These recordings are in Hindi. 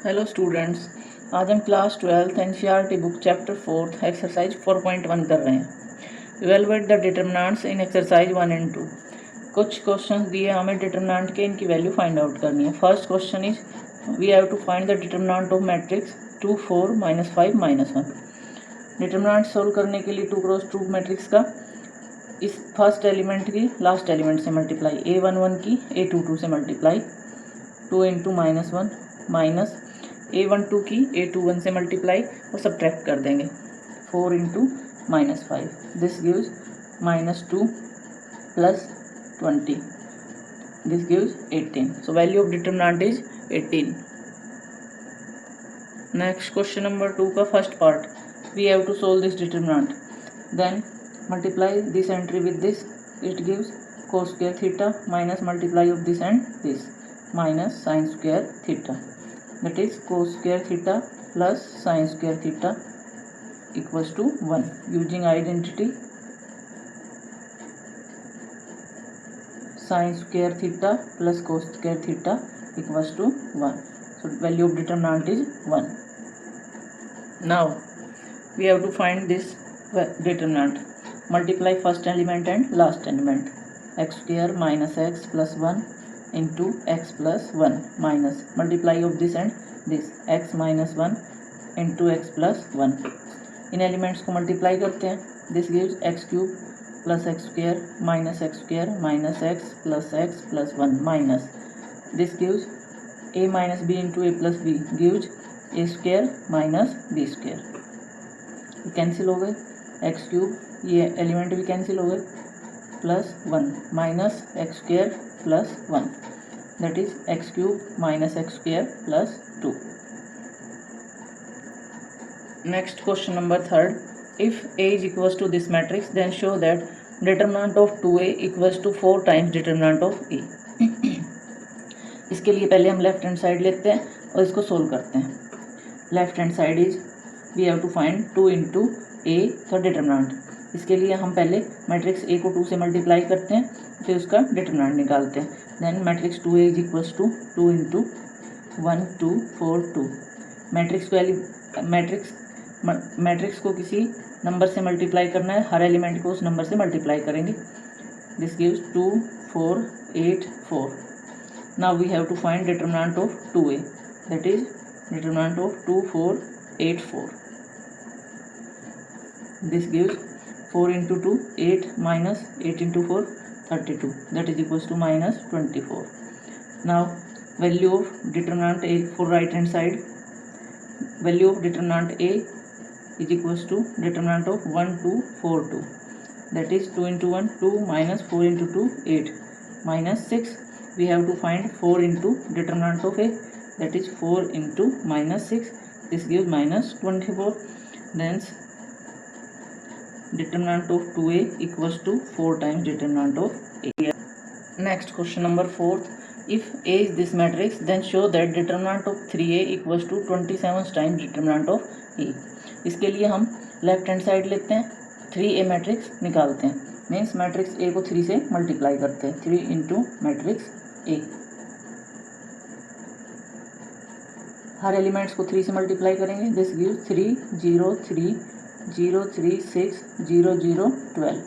हेलो स्टूडेंट्स, आज हम class 12th NCERT book chapter 4 exercise 4.1 कर रहे हैं। Evaluate the determinants in exercise 1 and 2। कुछ क्वेश्चंस दिए हमें डिटरमिनेंट के, इनकी वैल्यू फाइंड आउट करनी है। First question is we have to find the determinant of matrix 2 4 -5 -1। Determinant solve करने के लिए 2 क्रॉस 2 मैट्रिक्स का इस फर्स्ट एलिमेंट की लास्ट एलिमेंट से मल्टीप्लाई, A11 की A22 से मल्टीप्लाई, 2 इंटू -1 माइनस A12 की A21 से मल्टीप्लाई और सब्ट्रैक्ट कर देंगे, 4 into -5। This gives -2 plus 20, this gives 18। So value of determinant is 18। Next question number 2 का first part, we have to solve this determinant. Then multiply this entry with this, it gives cos square theta minus multiply of this and this minus sin square theta, that is cos square theta plus sin square theta equals to 1. Using identity, sin square theta plus cos square theta equals to 1. So value of determinant is 1. Now we have to find this determinant. Multiply first element and last element. X square minus x plus 1 into x plus 1 minus multiply of this and this, x minus 1 into x plus 1. इन एलिमेंट्स को मल्टीप्लाई करते हैं, this gives x cube plus x square minus x plus 1 minus this gives a minus b into a plus b gives a square minus b square. Cancel हो गए, एक्स क्यूब ये एलिमेंट भी कैंसिल हो गए, plus 1 minus x square plus 1, that is x cube minus x square plus 2। Next question number third, if a is equals to this matrix then show that determinant of 2a equals to 4 times determinant of a। इसके लिए पहले हम लेफ्ट हैंड साइड लेते हैं और इसको सोल्व करते हैं। Left hand side is we have to find 2 into A का डिटरमिनेंट। इसके लिए हम पहले मैट्रिक्स ए को 2 से मल्टीप्लाई करते हैं, फिर उसका डिटरमिनेंट निकालते हैं। Then matrix 2a is equals to 2 into 1 2 4 2। Matrix को किसी नंबर से मल्टीप्लाई करना है, हर एलिमेंट को उस नंबर से मल्टीप्लाई करेंगे। This gives 2 4 8 4। Now we have to find determinant of 2a, that is determinant of 2 4 8 4। This gives 4 into 2 8 minus 8 into 4 32, that is equals to minus 24. Now value of determinant a for right hand side, value of determinant a is equals to determinant of 1 2 4 2, that is 2 into 1 2 minus 4 into 2 8 minus 6. We have to find 4 into determinant of a, that is 4 into minus 6, this gives minus 24. Then determinant of 2a equals to 4 times determinant of a. Next question number 4th, if a is this matrix then show that determinant of 3a equals to 27 times determinant of a। इसके लिए हम लेफ्ट हैंड साइड लेते हैं, 3a मैट्रिक्स निकालते हैं, मीन्स मैट्रिक्स a को 3 से मल्टीप्लाई करते हैं, 3 into matrix a। Her elements को 3 से मल्टीप्लाई करेंगे, this gives 3 0 3 0 3 6 0 0 12।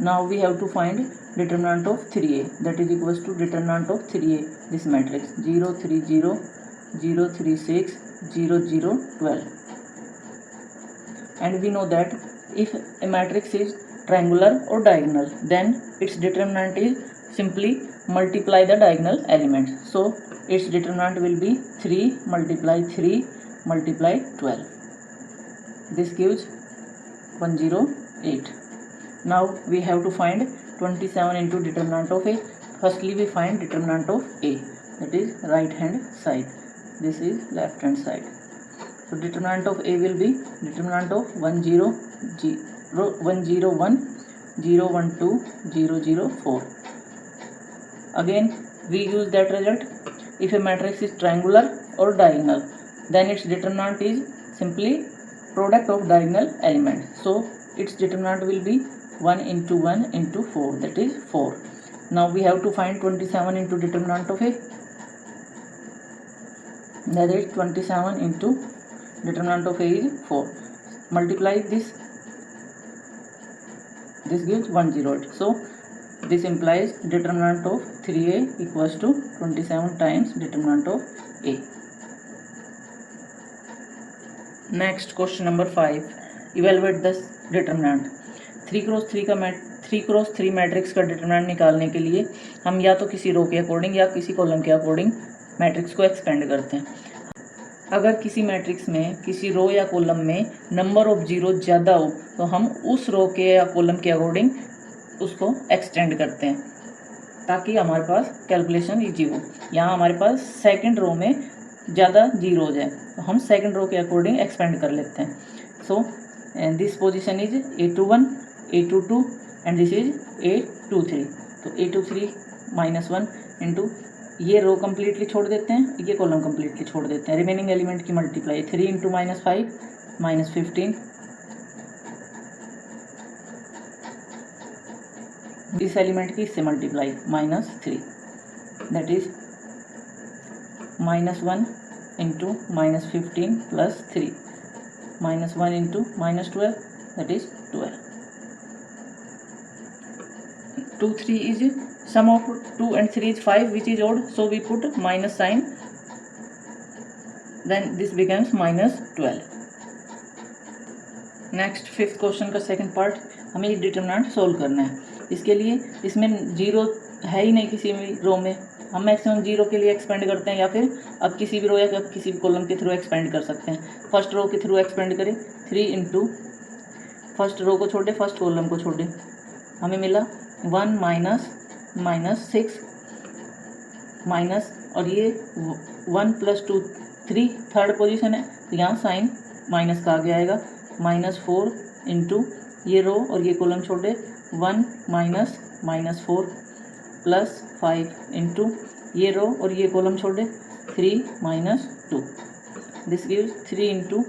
Now we have to find determinant of 3a, that is equals to determinant of 3a, this matrix 0 3 0 0 3 6 0 0 12। And we know that if a matrix is triangular or diagonal, then its determinant is simply multiply the diagonal elements. So its determinant will be 3 multiply 3 multiply 12. This gives 108. Now we have to find 27 into determinant of a. Firstly we find determinant of a, that is right hand side, this is left hand side. So determinant of a will be determinant of 1 0 0 1 0 1 0 1 2 0 0 4. Again we use that result. If a matrix is triangular or diagonal, then its determinant is simply product of diagonal elements. So its determinant will be 1 into 1 into 4, that is 4. Now we have to find 27 into determinant of a. that is 27 into determinant of A is 4. Multiply this gives 108. So this implies determinant of 3A equals to 27 times determinant of A. Next question number 5. Evaluate the determinant. 3x3 matrix का डिटरमिनेंट निकालने के लिए हम या तो किसी रो के अकॉर्डिंग या किसी कॉलम के अकॉर्डिंग मैट्रिक्स को एक्सपेंड करते हैं। अगर किसी मैट्रिक्स में किसी रो या कॉलम में नंबर ऑफ जीरो ज़्यादा हो तो हम उस रो के या कॉलम के अकॉर्डिंग उसको एक्सटेंड करते हैं ताकि हमारे पास कैलकुलेशन ईजी हो। यहाँ हमारे पास सेकंड रो में ज़्यादा जीरो हो जाए तो हम सेकंड रो के अकॉर्डिंग एक्सपेंड कर लेते हैं। So this position is A21, A22 and this is A23। तो A23 -1 इंटू ये रो कम्प्लीटली छोड़ देते हैं, ये कॉलम कम्प्लीटली छोड़ देते हैं। रिमेनिंग एलिमेंट की मल्टीप्लाई 3 इंटू -5 -15। इस एलिमेंट की इससे multiply -3 that is -1 into -15 plus 3 -1 into -12 that is 12। 2 3 is sum of 2 and 3 is 5 which is odd, so we put minus sign, then this becomes -12। Next 5th question का सेकंड पार्ट, हमें ये डिटरमिनेंट सोल्व करना है। इसके लिए इसमें जीरो है ही नहीं किसी भी रो में, हम मैक्सिमम जीरो के लिए एक्सपेंड करते हैं या फिर अब किसी भी रो या किसी भी कॉलम के थ्रू एक्सपेंड कर सकते हैं। फर्स्ट रो के थ्रू एक्सपेंड करें 3 इंटू फर्स्ट रो को छोड़े फर्स्ट कॉलम को छोड़े, हमें मिला 1 -6 माइनस और ये 1 + 2 3 थर्ड पोजीशन है तो यहाँ साइन माइनस का आगे आएगा -4 इंटू ये रो और ये कॉलम छोड़े 1 -4 प्लस 5 इंटू ये रो और ये कॉलम छोड़े 3 -2। This gives 3 into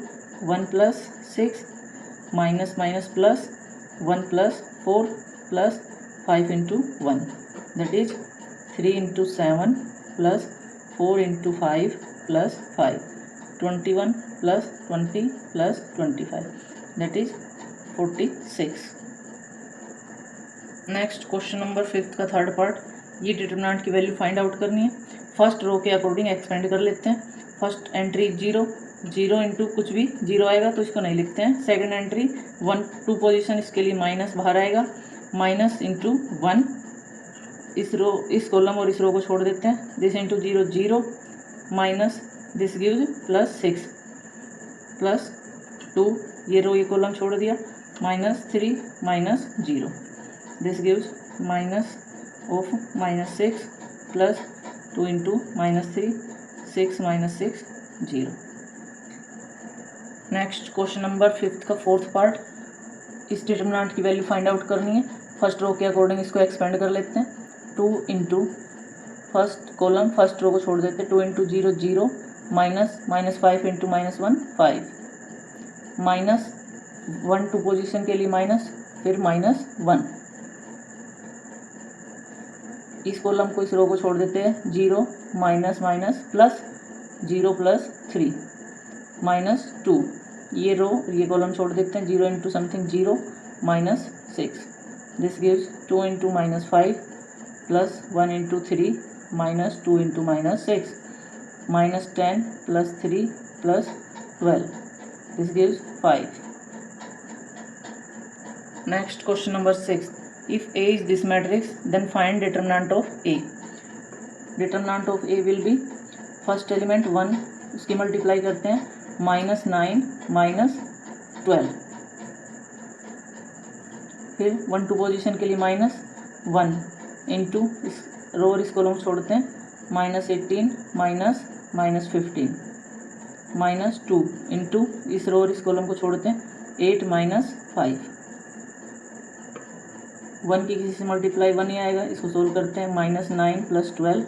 1 + 6 minus plus 1 + 4 plus 5 into 1 that is 3 into 7 plus 4 into 5 plus 5 21 plus 20 plus 25 that is 46। Next question number 5th का थर्ड पार्ट, ये डिटरमिनेंट की वैल्यू फाइंड आउट करनी है। फर्स्ट रो के अकॉर्डिंग एक्सपेंड कर लेते हैं। फर्स्ट एंट्री 0 इंटू कुछ भी 0 आएगा तो इसको नहीं लिखते हैं। सेकंड एंट्री 1 2 पोजीशन, इसके लिए माइनस बाहर आएगा, माइनस इंटू 1 इस कॉलम और इस रो को छोड़ देते हैं। This into 0 0 minus this gives +6 plus 2 ये रो ये कॉलम छोड़ दिया -3 -0 this gives -6 plus 2 into -3 6 -6 0। Next question number 5th का 4th पार्ट, इस डिटरमिनेंट की वैल्यू फाइंड आउट करनी है। फर्स्ट रो के अकॉर्डिंग इसको एक्सपेंड कर लेते हैं। 2 into first column first row को छोड़ देते हैं 2 इंटू 0 0 -5 इंटू -1 5 -1 2 पोजीशन के लिए माइनस फिर -1 इस कॉलम को इस रो को छोड़ देते हैं 0 प्लस 0 प्लस 3 -2 ये रो ये कॉलम छोड़ देते हैं 0 into something 0 -6 this gives 2 into -5 plus 1 into 3 -2 into -6 -10 plus 3 plus 12 this gives 5। Next question number 6, if A is this matrix then find determinant of A। determinant of A will be first element 1 उसकी मल्टीप्लाई करते हैं -9 -12 फिर 1 2 पोजीशन के लिए -1 इंटू इस रो और इस कॉलम छोड़ते हैं -18 -15 -2 इंटू इस रो और इस कॉलम को छोड़ते हैं 8 -5 1 की किसी से मल्टीप्लाई 1 ही आएगा, इसको सोल्व करते हैं -9 + 12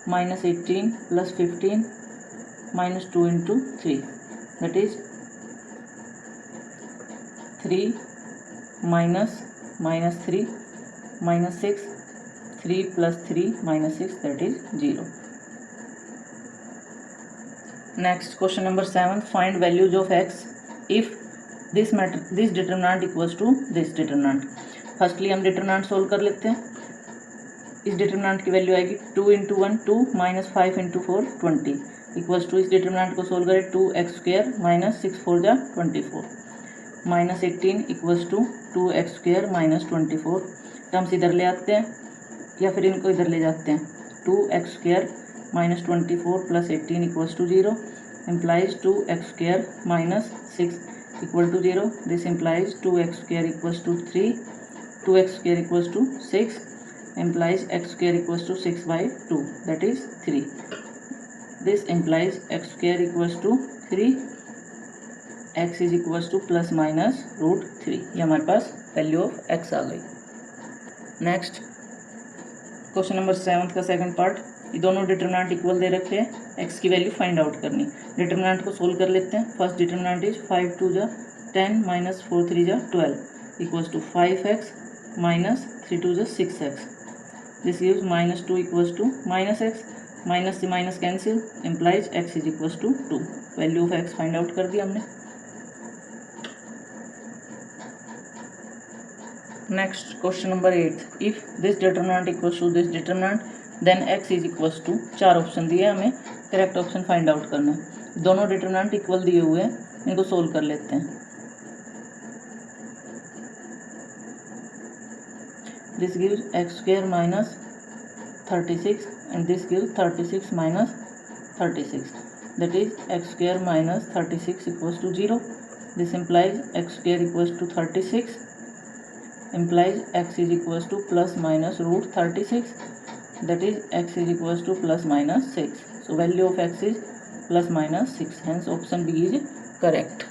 -18 + 15 -2 into 3 that is 3 -3 -6 3 + 3 -6 that is 0। Next, question number 7. Find values of x if this determinant equals to this determinant. Firstly हम डिटरमिनेंट सोल्व कर लेते हैं. इस डिटरमिनेंट की वैल्यू आएगी 2 × 1 2 -5 × 4 20 इक्वल्स टू इस डिटरमिनेंट को सोल्व करें 2x² - 6 4 जा 24 -18 इक्वल्स टू 2x² - 24. टर्म्स इधर ले आते हैं या फिर इनको इधर ले जाते हैं. 2x² - 24 + 18 equals to 0 implies 2x² - 6 equal to 0. This implies 2x² equals to 3. 2x² equals to 6 implies x² equals to 6/2, that is 3. This implies x² equals to 3, x is equals to ±√3. ये हमारे पास वैल्यू ऑफ x आ गई. नेक्स्ट, क्वेश्चन नंबर 7 का सेकंड पार्ट. ये दोनों डिटरमिनेंट इक्वल दे रखे हैं. x की वैल्यू फाइंड आउट करनी. डिटरमिनेंट को सोल्व कर लेते हैं. फर्स्ट डिटरमिनेंट इज 5 2 जा 10 -4 3 जा 12 इक्वल्स टू 5x - 3 2 जा 6x. This gives -2 equals to -x. Minus से minus cancel implies x is equals to 2. Value of x find out कर दिया हमने. Next, question number 8. If this determinant equals to this determinant then x is equals to. 4 option दिए हमें, करेक्ट ऑप्शन फाइंड आउट करना है. दोनों डिटरमिनेंट इक्वल दिए हुए हैं, इनको सोल्व कर लेते हैं. This gives x² - 36 and this gives 36 - 36, that is x² - 36 equals to 0. This implies x² equals to 36, implies x is equals to ±√36, that is x is equals to ±6. So value of x is ±6, hence option B is correct.